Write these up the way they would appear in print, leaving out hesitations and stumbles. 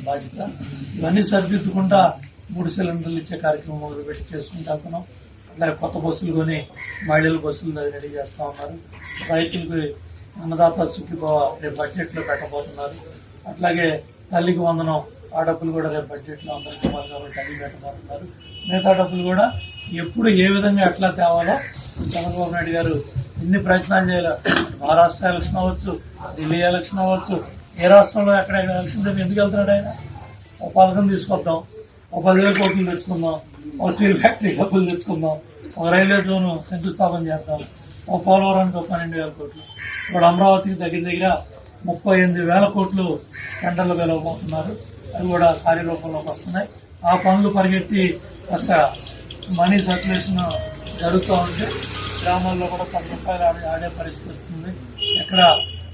బాధ్యత. ఇవన్నీ సరిదిద్దుకుంటా 3 సిలిండర్లు ఇచ్చే కార్యక్రమం మొదలుపెట్టి చేసుకుంటూ వెళ్తున్నాం. అట్లాగే కొత్త బస్సులు కొని మహిళల బస్సులు రెడీ చేస్తా ఉన్నారు. రైతులకు అన్నదాత సుఖీభవ రేపు బడ్జెట్ లో పెట్టబోతున్నారు. అట్లాగే తల్లికి వందనం ఆ డబ్బులు కూడా రేపు బడ్జెట్ లో అందరికీ ఇవ్వాలి కాబట్టి అవి పెట్టబోతున్నారు. మిగతా డబ్బులు కూడా ఎప్పుడు ఏ విధంగా ఎట్లా తేవాలో చంద్రబాబు నాయుడు గారు ఎన్ని ప్రయత్నాలు చేయాలి. మహారాష్ట్ర ఎలక్షన్ అవ్వచ్చు, ఢిల్లీ ఎలక్షన్ అవ్వచ్చు, ఏ రాష్ట్రంలో ఎక్కడెక్కడ ఎలక్షన్ ఎందుకు వెళ్తున్నాడు ఆయన? ఒక పథకం తీసుకొద్దాం, ఒక 10,000 కోట్లు తెచ్చుకుందాం, ఒక స్టీల్ ఫ్యాక్టరీ డబ్బులు తెచ్చుకుందాం, ఒక రైల్వే జోన్ శంకుస్థాపన చేద్దాం, ఒక పోలవరానికి 12,000 కోట్లు. ఇప్పుడు అమరావతికి దగ్గర 38,000 కోట్లు టెండర్లు పిలవబోతున్నారు. అవి కూడా కార్యరూపంలోకి వస్తున్నాయి. ఆ పనులు పరిగెత్తి కాస్త మనీ సర్క్యులేషన్ జరుగుతూ ఉంటే గ్రామాల్లో కూడా 10 రూపాయలు ఆడే పరిస్థితి వస్తుంది. ఎక్కడ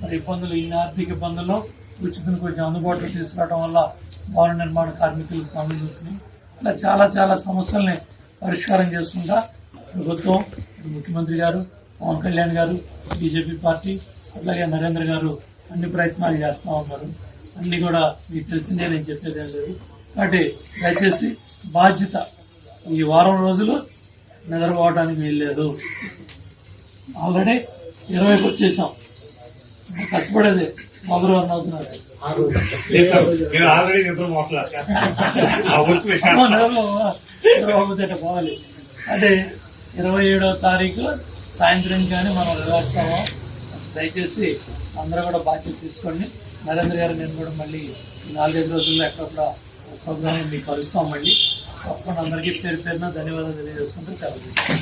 మరి ఇబ్బందులు, ఈ ఆర్థిక ఇబ్బందుల్లో ఉచితం కొంచెం అందుబాటులో తీసుకురావడం వల్ల భవన నిర్మాణ కార్మికులకు పనులు దొరికినాయి. ఇలా చాలా చాలా సమస్యల్ని పరిష్కారం చేసుకుంటా ప్రభుత్వం, ముఖ్యమంత్రి గారు, పవన్ కళ్యాణ్ గారు, బీజేపీ పార్టీ, అట్లాగే నరేంద్ర గారు అన్ని ప్రయత్నాలు చేస్తా ఉన్నారు. అన్ని కూడా మీకు తెలిసిందే, నేను చెప్పేది ఏం లేదు. కాబట్టి దయచేసి బాధ్యత, ఈ వారం రోజులు నిద్రపోవడానికి వీల్లేదు. ఆల్రెడీ 20కి వచ్చేసాం. కష్టపడేది మొదలు అవుతున్నారు. పోవాలి. అంటే 27వ తారీఖు సాయంత్రం కానీ మనం రిలాక్స్ అవ్వం. దయచేసి అందరూ కూడా బాధ్యత తీసుకోండి. నరేంద్ర గారు, నేను కూడా మళ్ళీ 4-5 రోజుల్లో ఎక్కడ ప్రోగ్రామ్ మీకు కలుస్తాం. మళ్ళీ తప్పకుండా అందరికీ పేరు పేరున ధన్యవాదాలు తెలియజేసుకుంటూ సెలవు.